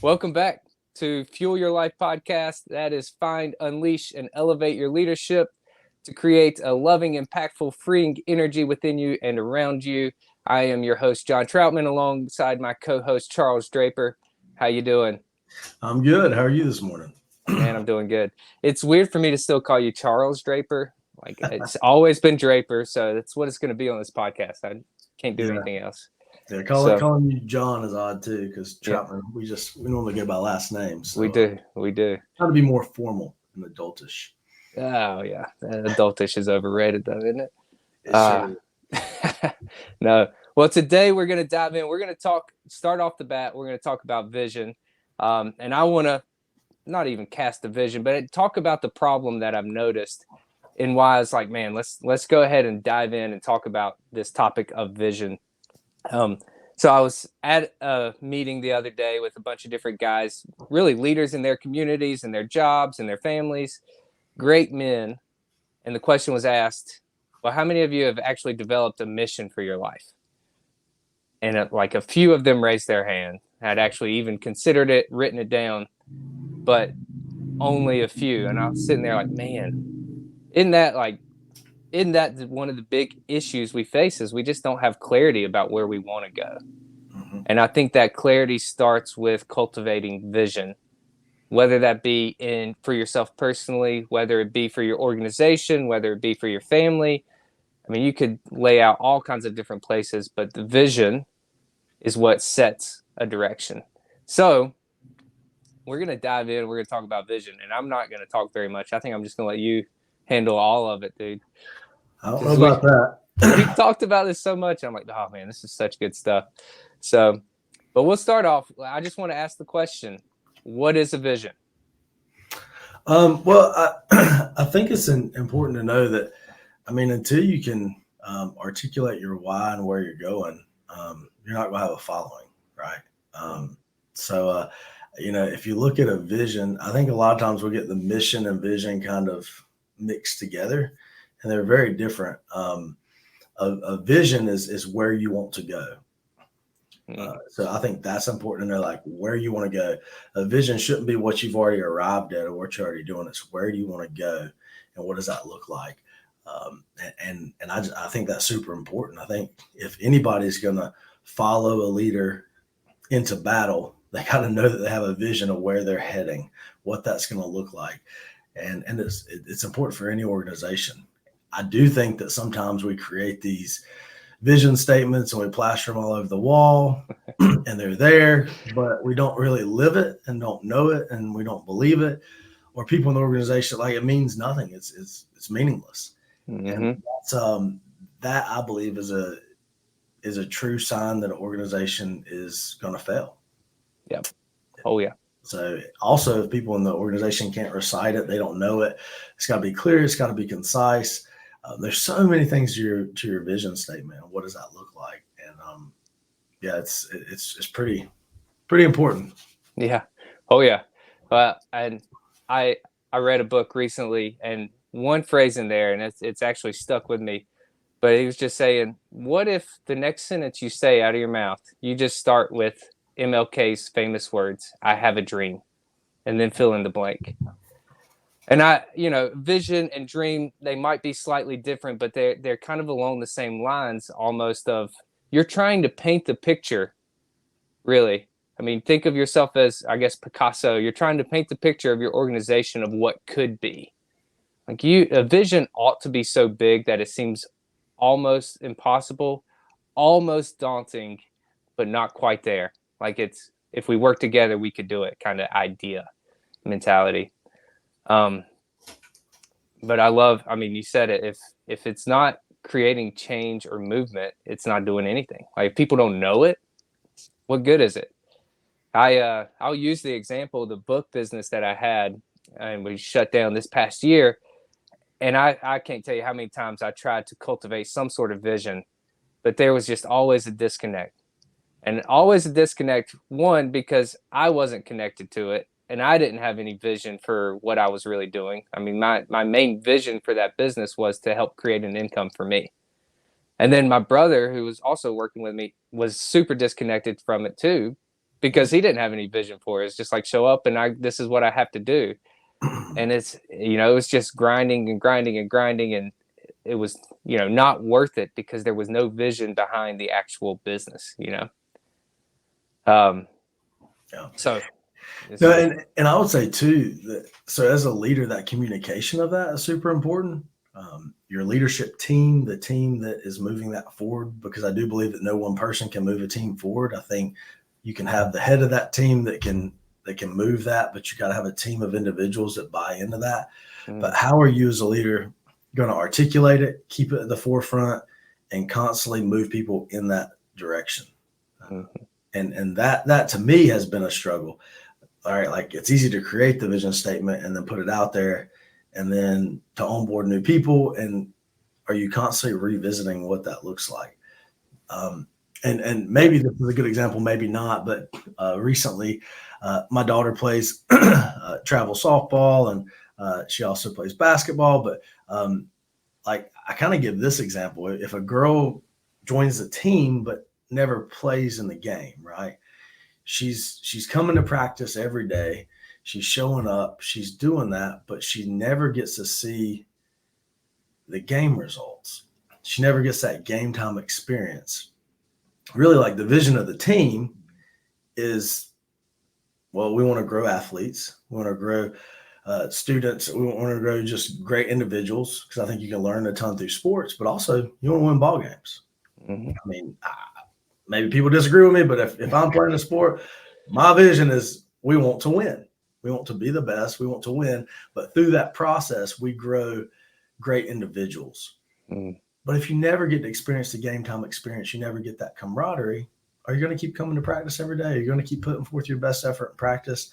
Welcome back to Fuel Your Life podcast. That is find, unleash, and elevate your leadership to create a loving, impactful, freeing energy within you and around you. I am your host, John Troutman, alongside my co-host, Charles Draper. How you doing? I'm good. How are you this morning? Man, I'm doing good. It's weird for me to still call you Charles Draper. Like, it's always been Draper, so that's what it's going to be on this podcast. I can't do Yeah, anything else. yeah. So, Calling you John is odd too, because yeah, Troutman, we normally go by last names, we so do. We do. try to be more formal and adultish. Oh, yeah. Adultish is overrated, though, isn't it? It sure Uh, is. no. Well, today we're going to dive in. We're going to start off the bat, we're going to talk about vision. And I want to not even cast a vision, but talk about the problem that I've noticed and why it's like, man, let's go ahead and dive in and talk about this topic of vision. So I was at a meeting the other day with a bunch of different guys, really leaders in their communities and their jobs and their families, great men. And the question was asked, well, how many of you have actually developed a mission for your life? And like a few of them raised their hand, had actually even considered it, written it down, but only a few. And I was sitting there like, man, isn't that like, isn't that one of the big issues we face is we just don't have clarity about where we want to go. Mm-hmm. And I think that clarity starts with cultivating vision, whether that be in for yourself personally, whether it be for your organization, whether it be for your family. I mean, you could lay out all kinds of different places, but the vision is what sets a direction. So we're going to dive in. We're going to talk about vision, and I'm not going to talk very much. I think I'm just going to let you handle all of it, dude. I don't know Because about we've that. talked about this so much. I'm like, oh man, this is such good stuff. So, but we'll start off. I just want to ask the question: what is a vision? Well, I think it's important to know that, I mean, until you can articulate your why and where you're going, you're not going to have a following, right? So, if you look at a vision, I think a lot of times we get the mission and vision kind of mixed together, and they're very different. A vision is where you want to go. So I think that's important to know, like where you want to go. A vision shouldn't be what you've already arrived at or what you're already doing. It's where do you want to go, and what does that look like? I think that's super important. I think if anybody's going to follow a leader into battle, they got to know that they have a vision of where they're heading, what that's going to look like, and it's important for any organization. I do think that sometimes we create these vision statements and we plaster them all over the wall and they're there, but we don't really live it and don't know it and we don't believe it. Or people in the organization, like, it means nothing. It's meaningless. And Mm-hmm. that I believe is a true sign that an organization is going to fail. Yep. Oh yeah. So also, if people in the organization can't recite it, they don't know it. It's got to be clear. It's got to be concise. There's so many things to your vision statement. What does that look like? And yeah, it's pretty important. Yeah. Oh yeah. And I I read a book recently, and one phrase in there, and it's actually stuck with me. But he was just saying, what if the next sentence you say out of your mouth, you just start with MLK's famous words, "I have a dream," and then fill in the blank. And vision and dream, they might be slightly different, but they're kind of along the same lines almost of you're trying to paint the picture, really. I mean, think of yourself as, I guess, Picasso. You're trying to paint the picture of your organization of what could be. Like a vision ought to be so big that it seems almost impossible, almost daunting, but not quite there. Like it's if we work together, we could do it kind of idea mentality. Um, but I mean, you said it. If it's not creating change or movement, it's not doing anything. Like if people don't know it, what good is it? I'll use the example of the book business that I had, and we shut down this past year. And I can't tell you how many times I tried to cultivate some sort of vision, but there was just always a disconnect. And always a disconnect, one, because I wasn't connected to it and I didn't have any vision for what I was really doing. I mean, my main vision for that business was to help create an income for me. And then my brother, who was also working with me, was super disconnected from it too. because he didn't have any vision for it. It's just like show up and this is what I have to do. And it's, it was just grinding and grinding and grinding. And it was, not worth it because there was no vision behind the actual business, Yeah. So. No, and I would say too that so as a leader, that communication of that is super important. Your leadership team, the team that is moving that forward, because I do believe that no one person can move a team forward. I think you can have the head of that team that can move that, but you got to have a team of individuals that buy into that. But how are you as a leader going to articulate it, keep it at the forefront, and constantly move people in that direction? And that to me has been a struggle. All right, like it's easy to create the vision statement and then put it out there, and then to onboard new people. And are you constantly revisiting what that looks like? And maybe this is a good example, maybe not, but recently my daughter plays travel softball, and she also plays basketball. But like I kind of give this example: if a girl joins the team but never plays in the game, right? She's coming to practice every day. She's showing up. She's doing that, but she never gets to see the game results. She never gets that game time experience. Really, like the vision of the team is, well, we want to grow athletes. We want to grow students. We want to grow just great individuals, because I think you can learn a ton through sports, but also you want to win ball games. I mean, maybe people disagree with me, but if I'm playing a sport, my vision is we want to win. We want to be the best. We want to win. But through that process, we grow great individuals. But if you never get to experience the game time experience, you never get that camaraderie, are you going to keep coming to practice every day? Are you going to keep putting forth your best effort in practice?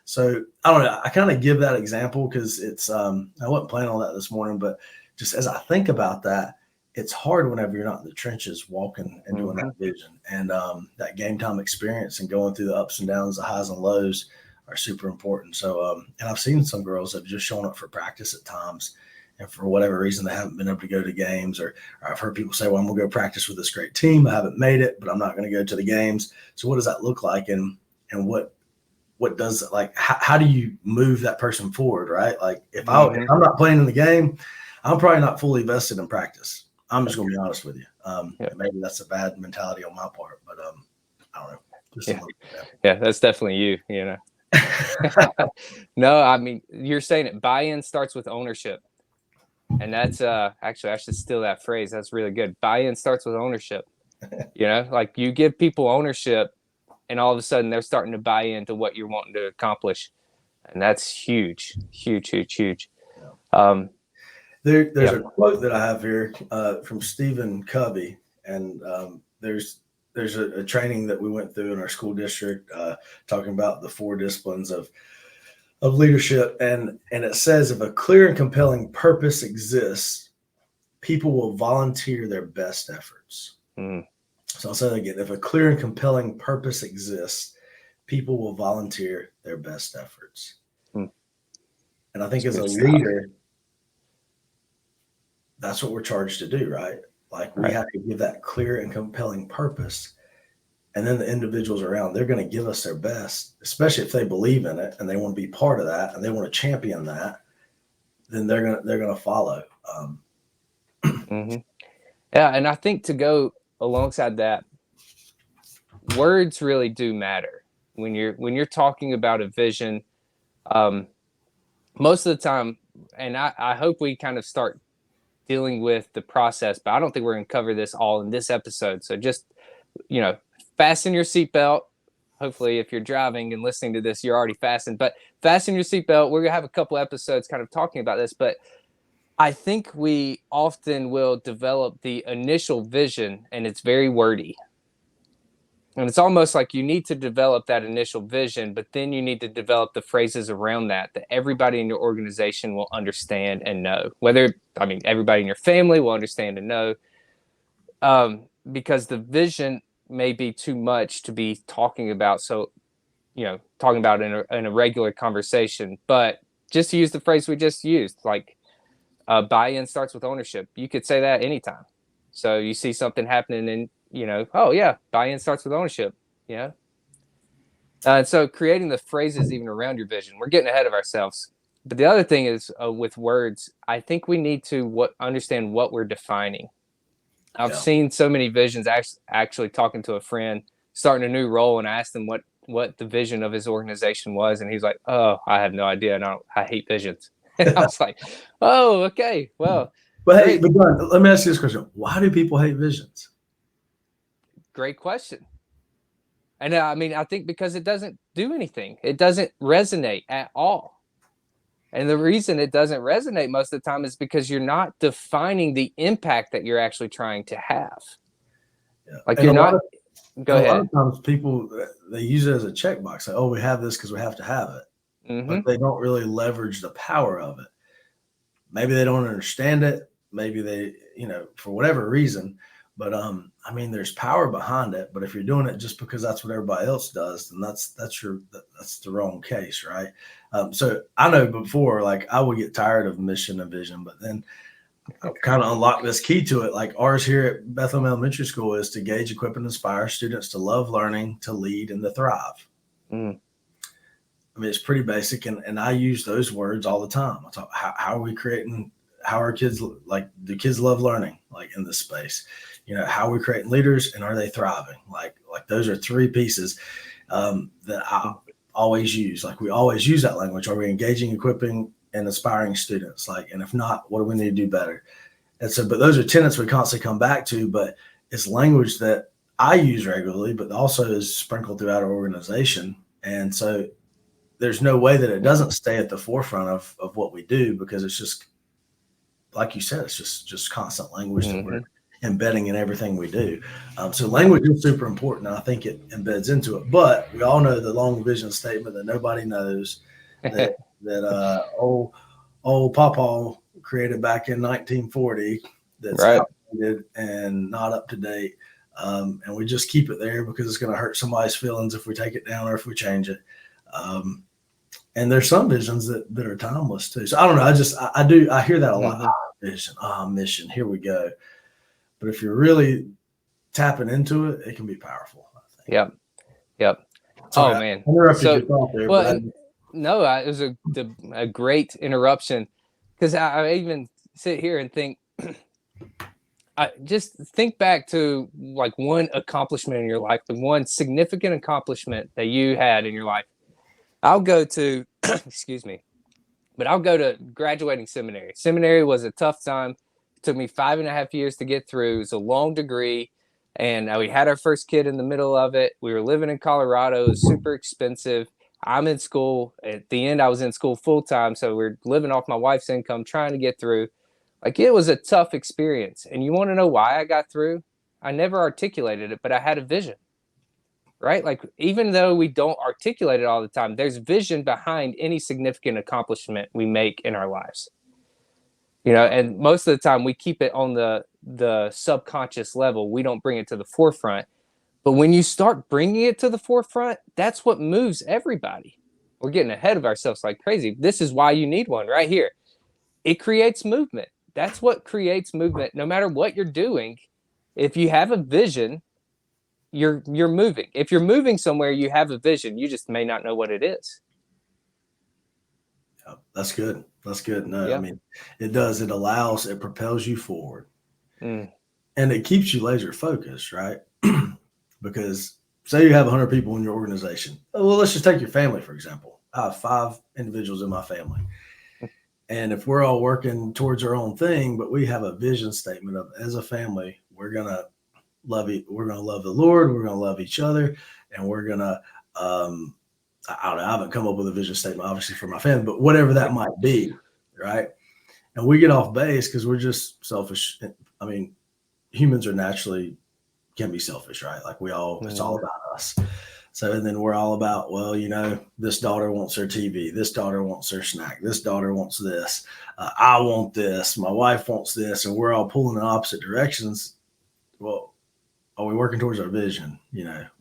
So I don't know. I kind of give that example because it's I wasn't planning on that this morning, but just as I think about that, it's hard whenever you're not in the trenches walking and doing that vision, and that game time experience and going through the ups and downs, the highs and lows are super important. So, and I've seen some girls that have just shown up for practice at times, and for whatever reason, they haven't been able to go to games, or I've heard people say, well, I'm going to go practice with this great team. I haven't made it, but I'm not going to go to the games. So what does that look like? And what does it, like, how do you move that person forward? Right. Like if I'm not playing in the game, I'm probably not fully vested in practice. I'm just going to be honest with you. Maybe that's a bad mentality on my part, but I don't know. Yeah, that's definitely you. No, I mean, you're saying it. Buy-in starts with ownership. And that's actually, I should steal that phrase. That's really good. Buy-in starts with ownership. Like you give people ownership, and all of a sudden they're starting to buy into what you're wanting to accomplish. And that's huge, huge, huge, huge. There's a quote that I have here from Stephen Covey, and there's a training that we went through in our school district talking about the 4 disciplines of leadership, and it says if a clear and compelling purpose exists, people will volunteer their best efforts. So I'll say that again: if a clear and compelling purpose exists, people will volunteer their best efforts. And I think as a leader, that's what we're charged to do, right? Like we have to give that clear and compelling purpose. And then the individuals around, they're going to give us their best, especially if they believe in it and they want to be part of that and they want to champion that, then they're going to follow. Yeah. And I think to go alongside that, words really do matter when you're talking about a vision. Most of the time, and I hope we kind of start dealing with the process, but I don't think we're going to cover this all in this episode. So just, fasten your seatbelt. Hopefully, if you're driving and listening to this, you're already fastened, but fasten your seatbelt. We're going to have a couple episodes kind of talking about this, but I think we often will develop the initial vision, and it's very wordy. And it's almost like you need to develop that initial vision, but then you need to develop the phrases around that everybody in your organization will understand and know. Everybody in your family will understand and know, because the vision may be too much to be talking about. So, talking about in a regular conversation, but just to use the phrase we just used, like buy-in starts with ownership. You could say that anytime. So you see something happening and, oh yeah, buy-in starts with ownership. So creating the phrases even around your vision, we're getting ahead of ourselves. But the other thing is with words, I think we need to understand what we're defining. I've Yeah. seen so many visions. Actually, talking to a friend starting a new role, and I asked him what the vision of his organization was, and he's like, "Oh, I have no idea. And I hate visions." And I was like, "Oh, okay, well, But hey, great, but John, let me ask you this question: why do people hate visions? great question." And I mean, I think because it doesn't do anything. It doesn't resonate at all. And the reason it doesn't resonate most of the time is because you're not defining the impact that you're actually trying to have. Yeah. Like And you're not. Go a lot ahead. of times people they use it as a checkbox. Like, oh, we have this because we have to have it, but Mm-hmm. they don't really leverage the power of it. Maybe they don't understand it. Maybe they, for whatever reason. But I mean, there's power behind it. But if you're doing it just because that's what everybody else does, then that's the wrong case, right? So I know before, like I would get tired of mission and vision, but then I kind of unlock this key to it. Like ours here at Bethlehem Elementary School is to gauge, equip, and inspire students to love learning, to lead, and to thrive. Mm. I mean, it's pretty basic, and I use those words all the time. I talk, how are we creating? How are kids like? Do kids love learning? Like in this space, how are we creating leaders, and are they thriving? Like those are three pieces that I always use. Like we always use that language. Are we engaging, equipping, and inspiring students? Like, and if not, what do we need to do better? And so, but those are tenets we constantly come back to. But it's language that I use regularly, but also is sprinkled throughout our organization. And so there's no way that it doesn't stay at the forefront of what we do, because it's just like you said, it's just constant language that we're embedding in everything we do. So language is super important, and I think it embeds into it. But we all know the long vision statement that nobody knows, that old Papa created back in 1940, that's Right. outdated and not up to date. And we just keep it there because it's going to hurt somebody's feelings if we take it down or if we change it. And there's some visions that are timeless too. So I don't know. I hear that a lot. Vision, mission, here we go. But if you're really tapping into it, it can be powerful, I think. Yep. Sorry, Oh man. I interrupted So your thought there, well, but no, it was a great interruption, because I even sit here and think. I just think back to like one accomplishment in your life, the one significant accomplishment that you had in your life. I'll go to, excuse me, but I'll go to graduating seminary. Seminary was a tough time. It took me 5.5 years to get through. It was a long degree. And we had our first kid in the middle of it. We were living in Colorado. It was super expensive. I'm in school. At the end, I was in school full time. So we're living off my wife's income, trying to get through. Like it was a tough experience. And you want to know why I got through? I never articulated it, but I had a vision, right? Like even though we don't articulate it all the time, there's vision behind any significant accomplishment we make in our lives. And most of the time we keep it on the subconscious level. We don't bring it to the forefront. But when you start bringing it to the forefront, that's what moves everybody. We're getting ahead of ourselves like crazy. This is why you need one right here. It creates movement. That's what creates movement. No matter what you're doing, if you have a vision, you're moving. If you're moving somewhere, you have a vision. You just may not know what it is. yeah, that's good. That's good. No, Yeah. I mean, it does. It propels you forward, Mm. and it keeps you laser focused, right? Because say you have 100 people in your organization. Well, let's just take your family, for example. I have 5 individuals in my family. And if we're all working towards our own thing, but we have a vision statement of, as a family, we're going to love the Lord, we're going to love each other, and we're going to, I don't know, I haven't come up with a vision statement, obviously, for my family, but whatever that might be, right? And we get off base because we're just selfish. I mean, humans are naturally can be selfish, right? Like it's all about us. So, and then we're all about, well, this daughter wants her TV. This daughter wants her snack. This daughter wants this. I want this. My wife wants this. And we're all pulling in opposite directions. Well, are we working towards our vision?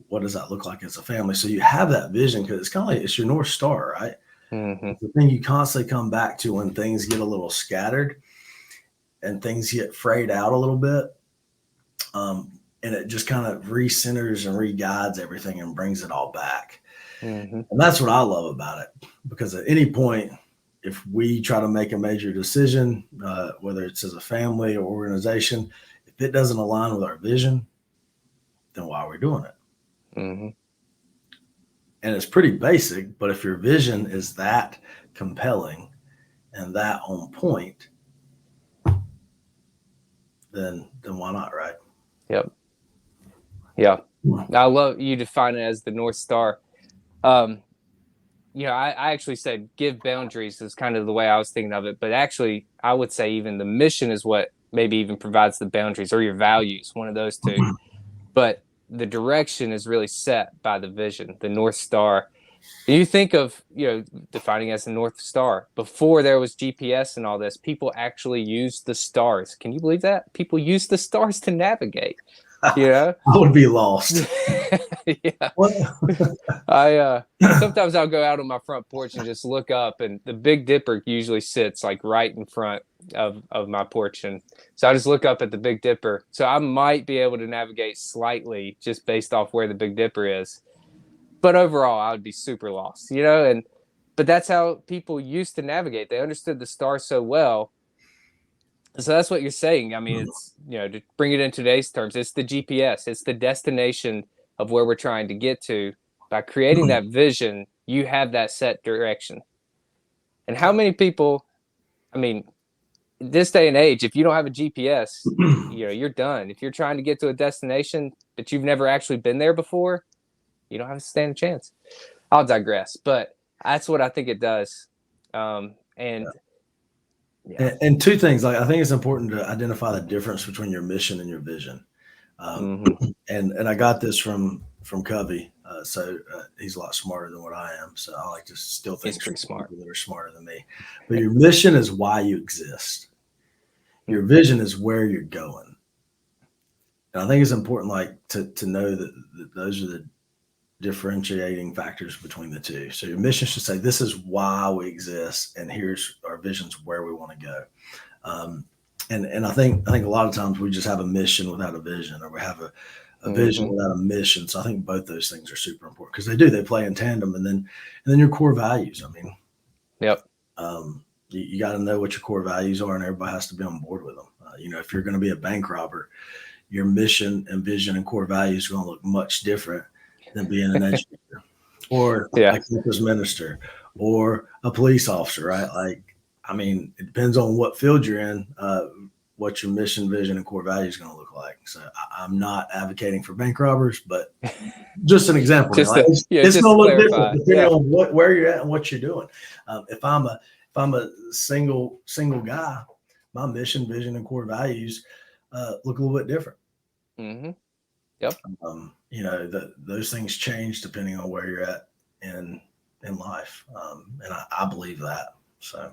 What does that look like as a family? So you have that vision because it's kind of like it's your North Star, right? It's the thing you constantly come back to when things get a little scattered and things get frayed out a little bit. And it just kind of recenters and re-guides everything and brings it all back. And that's what I love about it, because at any point, if we try to make a major decision, whether it's as a family or organization, if it doesn't align with our vision, then why are we doing it? Mm-hmm. And it's pretty basic, but if your vision is that compelling and that on point, then why not, right? Yep. Yeah. I love you define it as the North Star. I actually said give boundaries is kind of the way I was thinking of it, but actually I would say even the mission is what maybe even provides the boundaries, or your values, one of those two. But the direction is really set by the vision, the North Star. And you think of, defining as the North Star. Before there was GPS and all this, people actually used the stars. Can you believe that? People use the stars to navigate. I would be lost. Yeah. Sometimes I'll go out on my front porch and just look up, and the Big Dipper usually sits like right in front of my porch, and so I just look up at the Big Dipper. So I might be able to navigate slightly just based off where the Big Dipper is, but overall I would be super lost, but that's how people used to navigate. They understood the stars so well. So that's what you're saying. I mean, it's, to bring it in today's terms, it's the GPS, it's the destination of where we're trying to get to. By creating that vision, you have that set direction. And how many people, I mean, this day and age, if you don't have a GPS, you're done. If you're trying to get to a destination that you've never actually been there before, you don't have a stand a chance. I'll digress, but that's what I think it does. And two things, like I think it's important to identify the difference between your mission and your vision. And I got this from Covey. So he's a lot smarter than what I am. So I like to still think pretty smart. People that are smarter than me. But your mission is why you exist. Your vision is where you're going. And I think it's important, like to know that those are the differentiating factors between the two. So your mission should say, this is why we exist, and here's our visions where we want to go. And I think a lot of times we just have a mission without a vision, or we have a vision without a mission. So I think both those things are super important, because they play in tandem. And then your core values. I mean, yep. You got to know what your core values are, and everybody has to be on board with them. If you're going to be a bank robber, your mission and vision and core values are going to look much different than being an educator or a campus minister or a police officer, right? Like, I mean, it depends on what field you're in, what your mission, vision, and core value is going to look like. So I'm not advocating for bank robbers, but just an example. It's going to look different depending on where you're at and what you're doing. If I'm a single guy, my mission, vision, and core values look a little bit different. Mm-hmm. Yep. Those things change depending on where you're at in life, and I believe that. So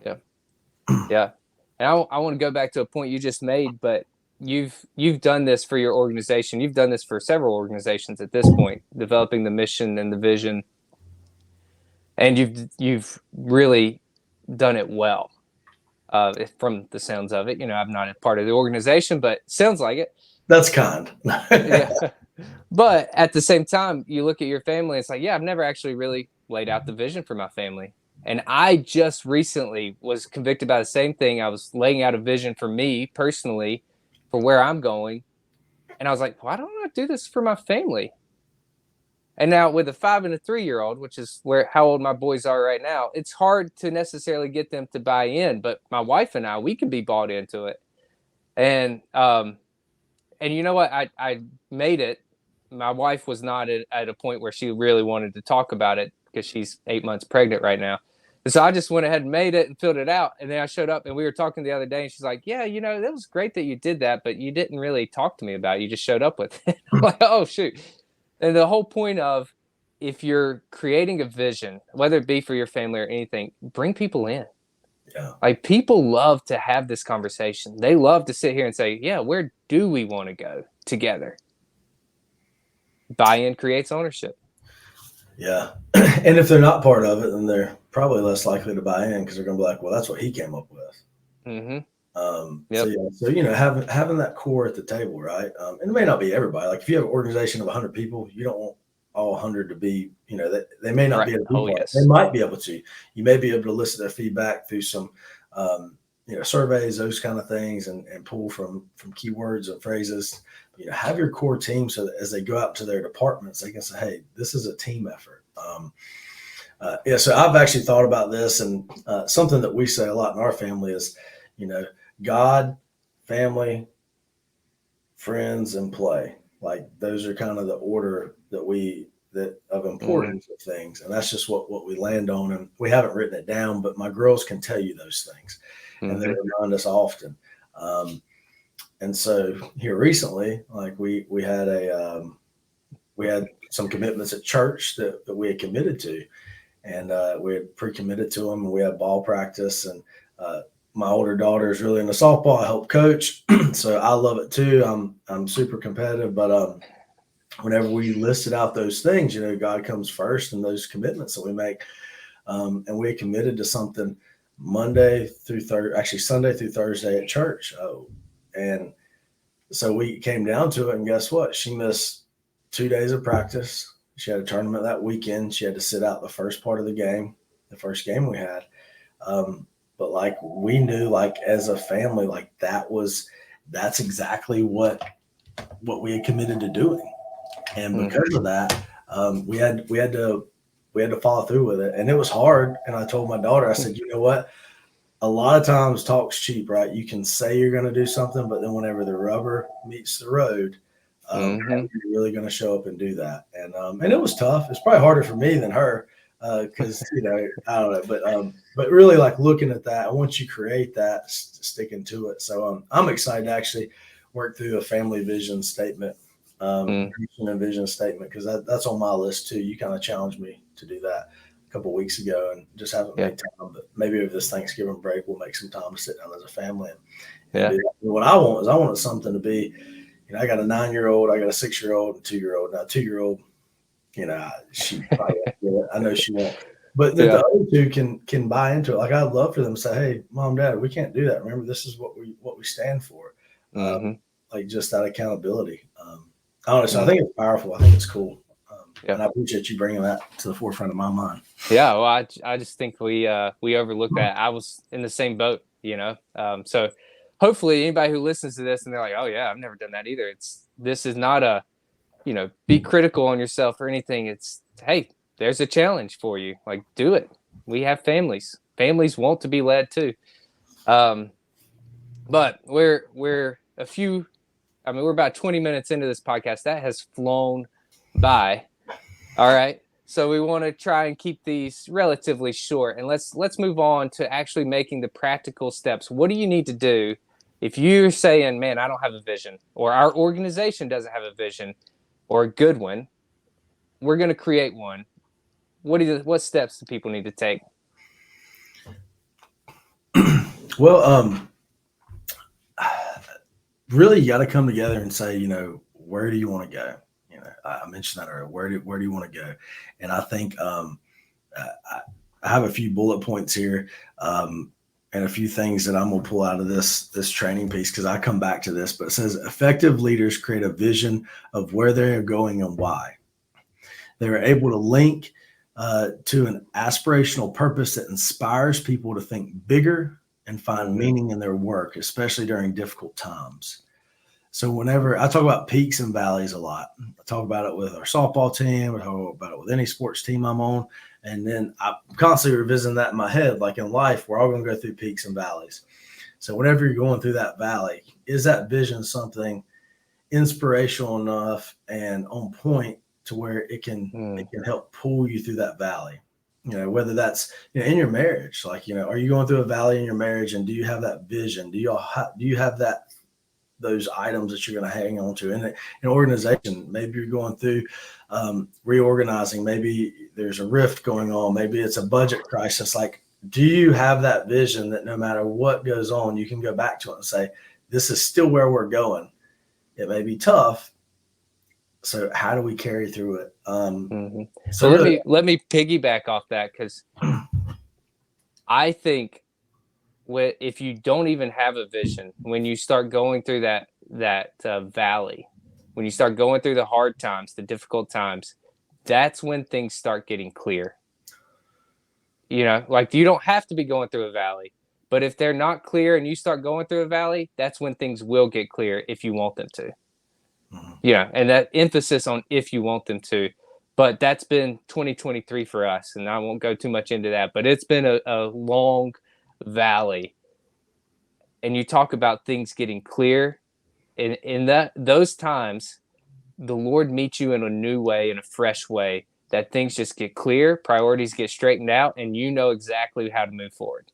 yeah. And I want to go back to a point you just made, but you've done this for your organization. You've done this for several organizations at this point, developing the mission and the vision, and you've really done it well. From the sounds of it, I'm not a part of the organization, but sounds like it. That's kind. Yeah. But at the same time, you look at your family, it's like, I've never actually really laid out the vision for my family. And I just recently was convicted by the same thing. I was laying out a vision for me personally for where I'm going. And I was like, why don't I do this for my family? And now with a 5 and a 3-year-old, which is how old my boys are right now, it's hard to necessarily get them to buy in. But my wife and I, we can be bought into it. And you know what? I made it. My wife was not at a point where she really wanted to talk about it, because she's 8 months pregnant right now. And so I just went ahead and made it and filled it out. And then I showed up, and we were talking the other day, and she's like, yeah, that was great that you did that, but you didn't really talk to me about it. You just showed up with it. I'm like, oh, shoot. And the whole point of, if you're creating a vision, whether it be for your family or anything, bring people in. Yeah. Like, people love to have this conversation. They love to sit here and say, where do we want to go together? Buy-in creates ownership. Yeah. And if they're not part of it, then they're probably less likely to buy in, because they're going to be like, well, that's what he came up with. Mm-hmm. So having that core at the table, right? And it may not be everybody. Like, if you have an organization of 100 people, you don't want all 100 to be, they may not Right. be able to be Oh, part. yes. They might be able to. You may be able to listen to their feedback through some, surveys, those kind of things, and pull from keywords and phrases. Have your core team so that as they go out to their departments, they can say, hey, this is a team effort. So I've actually thought about this, and something that we say a lot in our family is, God, family, friends, and play. Like those are kind of the order that of importance of things, and that's just what we land on. And we haven't written it down, but my girls can tell you those things, and they remind us often. And so here recently, like we had we had some commitments at church that we had committed to, and we had pre-committed to them, and we had ball practice, and my older daughter is really into softball. I help coach, so I love it too. I'm super competitive, but whenever we listed out those things, God comes first, and those commitments that we make, and we committed to something Monday through Thursday, actually Sunday through Thursday at church. And so we came down to it, and guess what? She missed 2 days of practice. She had a tournament that weekend. She had to sit out the first part of the game, the first game we had. But like we knew, like as a family, like that's exactly what we had committed to doing. And because of that, we had to follow through with it, and it was hard. And I told my daughter, I said, you know what? A lot of times talk's cheap, right? You can say you're going to do something, but then whenever the rubber meets the road, you're really going to show up and do that. And it was tough. It's probably harder for me than her because I don't know, but really like looking at that, once you create that, sticking to it. So I'm excited to actually work through a family vision statement. Vision statement, because that's on my list too. You kind of challenged me to do that a couple of weeks ago, and just haven't made time. But maybe over this Thanksgiving break, we'll make some time to sit down as a family and do that. What I want something to be. I got a 9-year-old, I got a 6-year-old, and 2-year-old. Now 2-year-old, she probably I know she won't, but the other two can buy into it. Like I'd love for them to say, "Hey, mom, dad, we can't do that. Remember, this is what we stand for." Like just that accountability. I don't know. So I think it's powerful. I think it's cool. And I appreciate you bringing that to the forefront of my mind. Yeah. Well, I just think we overlook that. I was in the same boat, so hopefully anybody who listens to this and they're like, oh yeah, I've never done that either. This is not a, be critical on yourself or anything. It's, hey, there's a challenge for you. Like, do it. We have families. Families want to be led too. But we're about 20 minutes into this podcast. That has flown by. All right. So we want to try and keep these relatively short, and let's move on to actually making the practical steps. What do you need to do if you're saying, man, I don't have a vision, or our organization doesn't have a vision or a good one? We're going to create one. What steps do people need to take? Well, really, you got to come together and say, where do you want to go? I mentioned that earlier. Where do you want to go? And I think I have a few bullet points here and a few things that I'm going to pull out of this training piece, because I come back to this. But it says effective leaders create a vision of where they are going and why. They are able to link to an aspirational purpose that inspires people to think bigger and find meaning in their work, especially during difficult times. So whenever I talk about peaks and valleys a lot, I talk about it with our softball team, I talk about it with any sports team I'm on. And then I'm constantly revisiting that in my head. Like in life, we're all going to go through peaks and valleys. So whenever you're going through that valley, is that vision something inspirational enough and on point to where it can help pull you through that valley? Whether that's in your marriage, like are you going through a valley in your marriage, and do you have that vision? Do you have that those items that you're going to hang on to in an organization? Maybe you're going through reorganizing. Maybe there's a rift going on. Maybe it's a budget crisis. Like, do you have that vision that no matter what goes on, you can go back to it and say, this is still where we're going. It may be tough. So how do we carry through it? So let me piggyback off that, because I think if you don't even have a vision, when you start going through that valley, when you start going through the hard times, the difficult times, that's when things start getting clear. You know, like you don't have to be going through a valley, but if they're not clear and you start going through a valley, that's when things will get clear if you want them to. Mhm. Yeah, and that emphasis on if you want them to. But that's been 2023 for us, and I won't go too much into that, but it's been a long valley. And you talk about things getting clear. In those times, the Lord meets you in a new way, in a fresh way, that things just get clear, priorities get straightened out, and you know exactly how to move forward.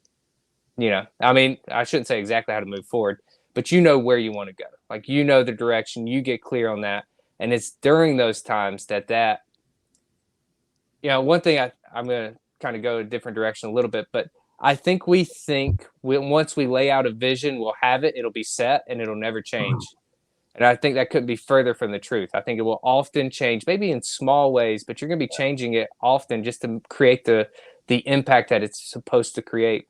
You know, I mean, I shouldn't say exactly how to move forward, but you know where you want to go. Like, you know the direction, you get clear on that. And it's during those times that one thing I'm going to kind of go a different direction a little bit, but I think once we lay out a vision, we'll have it, it'll be set, and it'll never change. And I think that couldn't be further from the truth. I think it will often change, maybe in small ways, but you're going to be changing it often just to create the impact that it's supposed to create.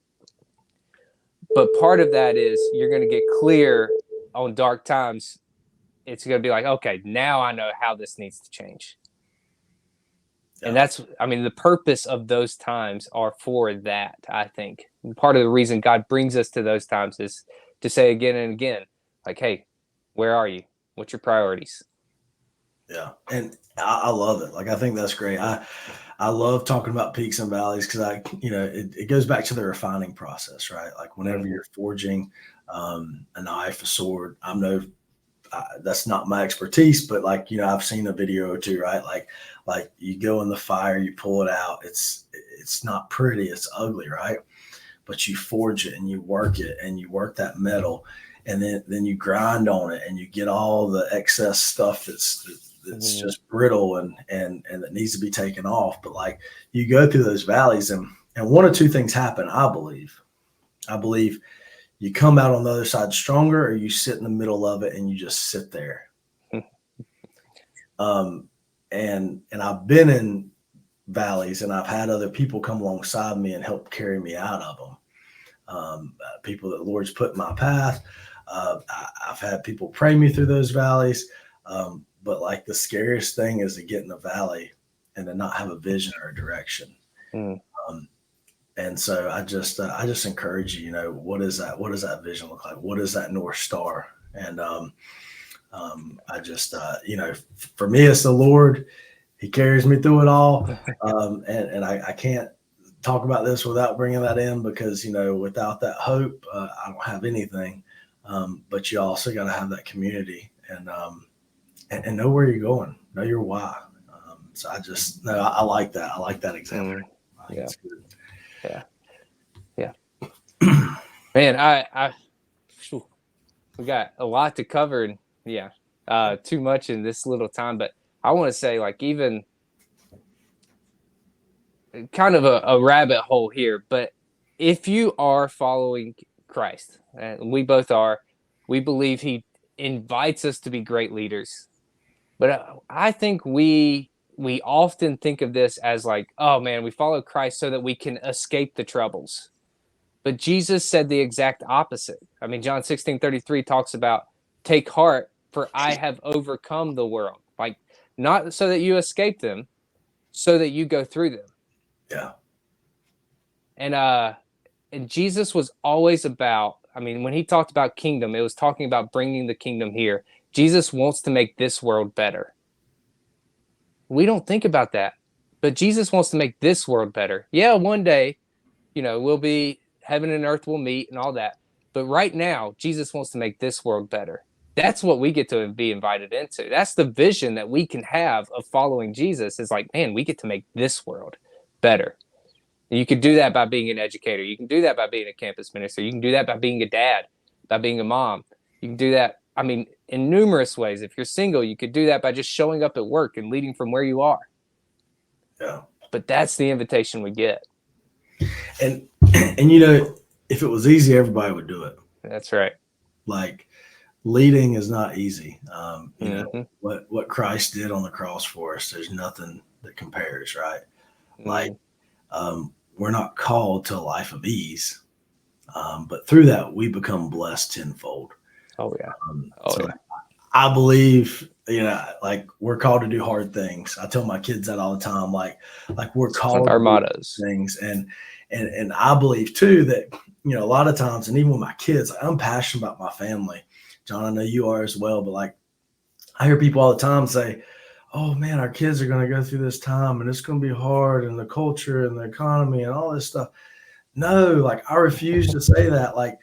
But part of that is you're going to get clear on dark times. It's going to be like, okay, now I know how this needs to change. Yeah. And that's, I mean, the purpose of those times are for that, I think. And part of the reason God brings us to those times is to say again and again, like, hey, where are you? What's your priorities? Yeah. And I love it. Like, I think that's great. I love talking about peaks and valleys because it goes back to the refining process, right? Like whenever you're forging a knife, a sword, that's not my expertise, but I've seen a video or two, right? Like you go in the fire, you pull it out. It's not pretty. It's ugly, right? But you forge it and you work it and you work that metal, and then you grind on it and you get all the excess stuff that's just brittle and that needs to be taken off. But like you go through those valleys and one of two things happen. I believe you come out on the other side stronger, or you sit in the middle of it and you just sit there. And I've been in valleys and I've had other people come alongside me and help carry me out of them. People that the Lord's put in my path. I've had people pray me through those valleys. But like the scariest thing is to get in the valley and to not have a vision or a direction. And so I just encourage you, what does that vision look like? What is that North Star? And I just, for me, it's the Lord. He carries me through it all. And I can't talk about this without bringing that in because, without that hope, I don't have anything. But you also got to have that community and know where you're going, know your why. So I like that. I like that example. Yeah. It's good. Yeah. Man, we got a lot to cover, and too much in this little time, but I want to say, like, even kind of a rabbit hole here, but if you are following Christ, and we both are, we believe he invites us to be great leaders. But I think we often think of this as like, oh man, we follow Christ so that we can escape the troubles. But Jesus said the exact opposite. I mean, John 16:33 talks about, take heart, for I have overcome the world. Like, not so that you escape them, so that you go through them. Yeah. And Jesus was always about, I mean, when he talked about kingdom, it was talking about bringing the kingdom here. Jesus wants to make this world better. We don't think about that, but Jesus wants to make this world better. Yeah, one day, we'll be, heaven and earth will meet and all that. But right now, Jesus wants to make this world better. That's what we get to be invited into. That's the vision that we can have of following Jesus, is like, man, we get to make this world better. And you can do that by being an educator. You can do that by being a campus minister. You can do that by being a dad, by being a mom. You can do that, I mean, in numerous ways. If you're single, you could do that by just showing up at work and leading from where you are. Yeah. But that's the invitation we get. And if it was easy, everybody would do it. That's right. Like, leading is not easy. What Christ did on the cross for us, there's nothing that compares, right? Like, we're not called to a life of ease, but through that we become blessed tenfold. Oh yeah. I believe like we're called to do hard things. I tell my kids that all the time. Like we're It's one called of our to do mottos. things, and I believe too that a lot of times, and even with my kids, I'm passionate about my family. John, I know you are as well, but like I hear people all the time say, "Oh man, our kids are going to go through this time, and it's going to be hard, and the culture and the economy and all this stuff." No, like I refuse to say that. Like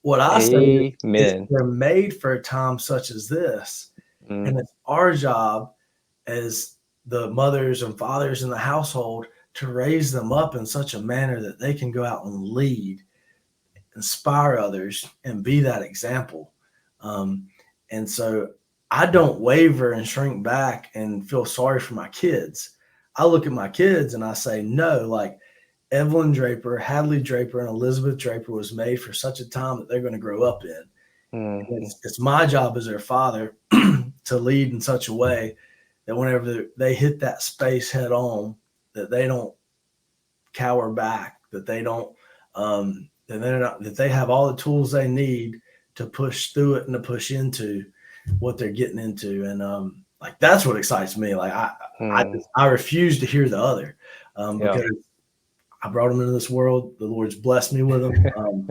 what I say is Amen. they're made for a time such as this. And it's our job as the mothers and fathers in the household to raise them up in such a manner that they can go out and lead, inspire others, and be that example. And so I don't waver and shrink back and feel sorry for my kids. I look at my kids and I say, no, like Evelyn Draper, Hadley Draper, and Elizabeth Draper was made for such a time that they're going to grow up in. It's my job as their father to lead in such a way that whenever they hit that space head on, that they don't cower back, that they don't, that they have all the tools they need to push through it and to push into what they're getting into. And like that's what excites me. Like I refuse to hear the other because I brought them into this world. The Lord's blessed me with them.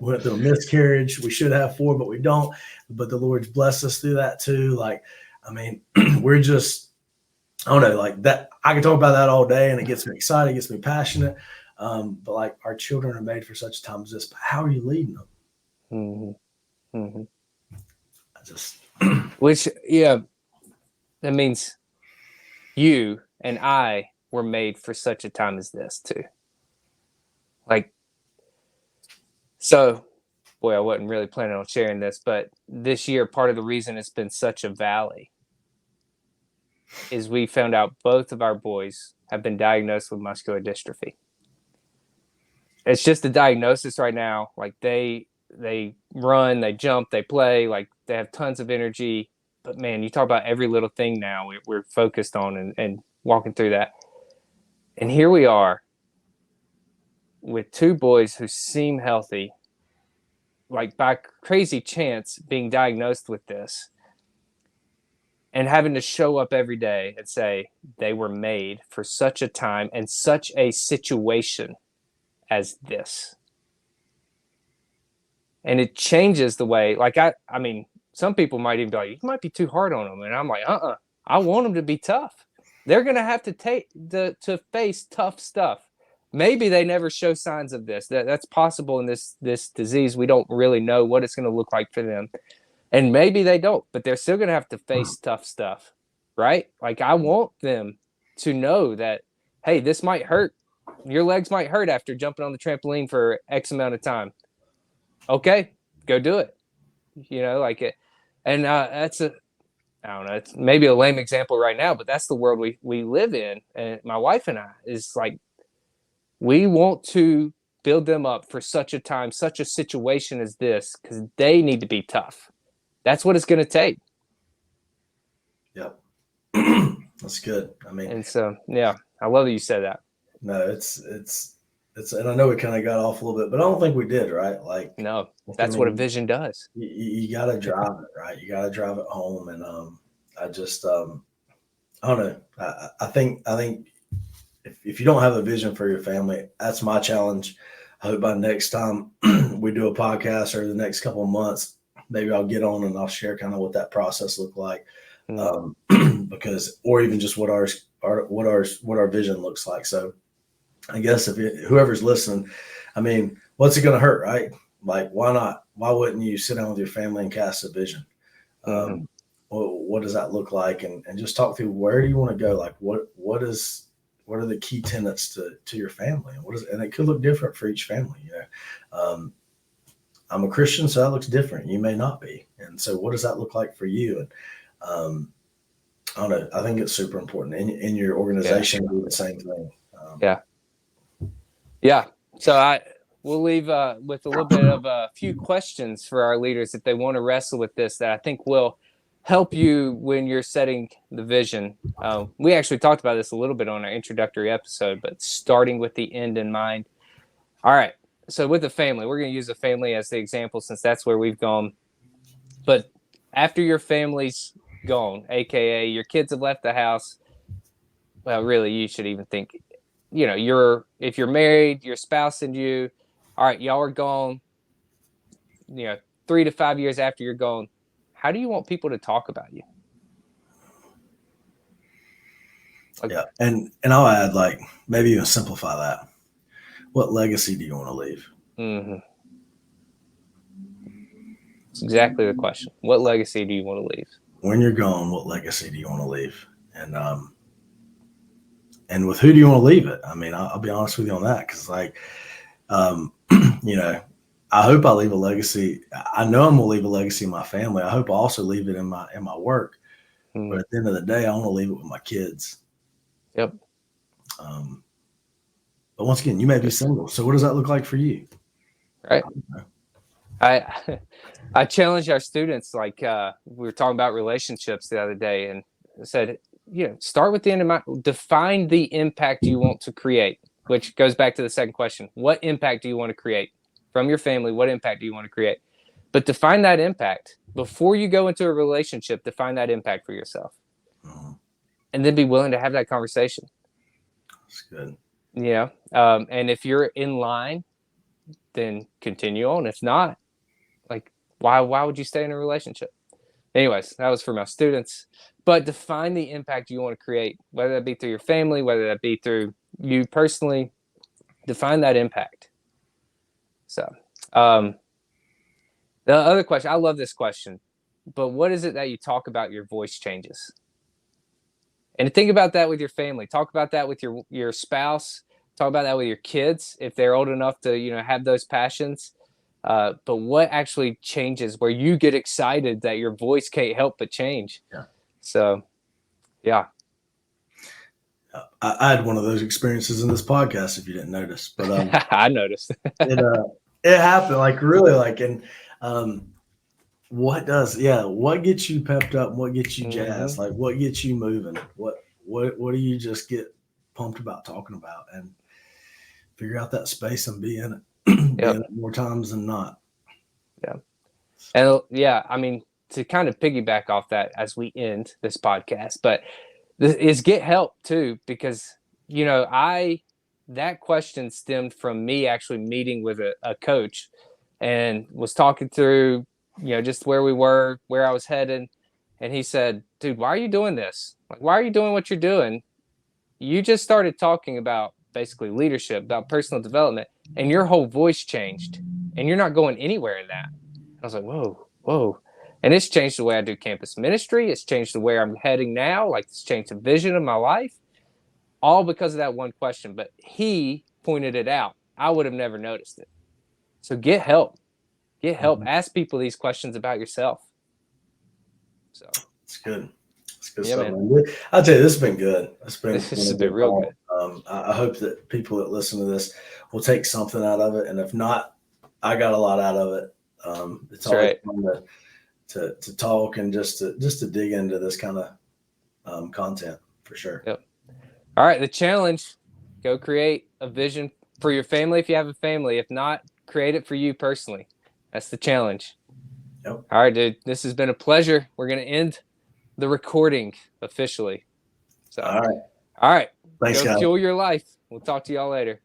We went through a miscarriage. We should have 4, but we don't. But the Lord's blessed us through that too. Like, I mean, we're just, I don't know, like that. I can talk about that all day, and it gets me excited, it gets me passionate. But like our children are made for such a time as this. But how are you leading them? I just, which that means you and I were made for such a time as this too. Like, so, boy, I wasn't really planning on sharing this, but this year, part of the reason it's been such a valley is we found out both of our boys have been diagnosed with muscular dystrophy. It's just a diagnosis right now. Like they run, they jump, they play, like they have tons of energy. But man, you talk about every little thing now we're focused on and walking through that. And here we are with 2 boys who seem healthy, like by crazy chance being diagnosed with this and having to show up every day and say they were made for such a time and such a situation as this. And it changes the way, like I mean, some people might even be like, you might be too hard on them. And I'm like, I want them to be tough. They're going to have to face tough stuff. Maybe they never show signs of this. That's possible in this disease. We don't really know what it's going to look like for them. And maybe they don't, but they're still going to have to face tough stuff, right? Like I want them to know that, hey, this might hurt. Your legs might hurt after jumping on the trampoline for X amount of time. Okay, go do it. Like it. And that's I don't know, it's maybe a lame example right now, but that's the world we live in. And my wife and I is like, we want to build them up for such a time, such a situation as this, because they need to be tough. That's what it's going to take. Yep. That's good. I mean, and so, yeah, I love that you said that. No, it's, and I know we kind of got off a little bit, but I don't think we did, right? Like, no, that's what a vision does. You got to drive it, right? You got to drive it home. And I just, I don't know. I think if you don't have a vision for your family, that's my challenge. I hope by next time we do a podcast or the next couple of months, maybe I'll get on and I'll share kind of what that process looked like. Because, or even just what our vision looks like. So I guess whoever's listening, I mean, what's it going to hurt, right? Like, why not? Why wouldn't you sit down with your family and cast a vision? What does that look like? And just talk through, where do you want to go? Like, what are the key tenets to your family? And it could look different for each family. I'm a Christian, so that looks different. You may not be. And so what does that look like for you? And I don't know. I think it's super important in your organization to do the same thing. Yeah. So we'll leave with a little bit of a few questions for our leaders if they want to wrestle with this, that I think will help you when you're setting the vision. We actually talked about this a little bit on our introductory episode, but starting with the end in mind. All right. So with the family, we're going to use the family as the example since that's where we've gone. But after your family's gone, aka your kids have left the house. Well, really, you should even think, if you're married, your spouse and you, all right, y'all are gone, 3 to 5 years after you're gone. How do you want people to talk about you? Yeah. And I'll add, like, maybe even simplify that. What legacy do you want to leave? Mm-hmm. It's exactly the question. What legacy do you want to leave? When you're gone, what legacy do you want to leave? And with who do you want to leave it? I mean, I'll be honest with you on that. Cause like, I hope I leave a legacy. I know I'm going to leave a legacy in my family. I hope I also leave it in my work. Mm-hmm. But at the end of the day, I want to leave it with my kids. Yep. But once again, you may be single. So what does that look like for you? Right. I challenge our students, like we were talking about relationships the other day, and said, start with the end in mind. Define the impact you want to create, which goes back to the second question. What impact do you want to create from your family? What impact do you want to create? But define that impact before you go into a relationship. Define that impact for yourself, and then be willing to have that conversation. That's good. And if you're in line, then continue on. If not, like, why would you stay in a relationship? Anyways, that was for my students. But define the impact you want to create, whether that be through your family, whether that be through you personally. Define that impact. So the other question, I love this question, but what is it that you talk about your voice changes? And think about that with your family. Talk about that with your spouse. Talk about that with your kids if they're old enough to have those passions. But what actually changes where you get excited that your voice can't help but change? Yeah. So, yeah. I had one of those experiences in this podcast, if you didn't notice. But I noticed. it happened, like, really, like, and what gets you pepped up? What gets you jazzed? Like, what gets you moving? What do you just get pumped about talking about? And figure out that space and be in it. Be in it more times than not. Yeah. And I mean, to kind of piggyback off that as we end this podcast, but is get help too, because that question stemmed from me actually meeting with a coach and was talking through just where we were, where I was headed, and he said, dude, why are you doing this? Like, why are you doing what you're doing? You just started talking about basically leadership, about personal development, and your whole voice changed, and you're not going anywhere in that. I was like, whoa. And it's changed the way I do campus ministry. It's changed the way I'm heading now. Like, it's changed the vision of my life, all because of that one question. But he pointed it out. I would have never noticed it. So get help. Get help. Ask people these questions about yourself. So it's good. It's good stuff, man. I'll tell you, this has been good. This has been real good. I hope that people that listen to this will take something out of it, and if not, I got a lot out of it. It's always fun to talk and just to dig into this kind of content, for sure. Yep. All right, the challenge: go create a vision for your family if you have a family. If not, create it for you personally. That's the challenge. Yep. All right, dude. This has been a pleasure. We're gonna end the recording officially. So, all right. Thanks, guys. Fuel your life. We'll talk to y'all later.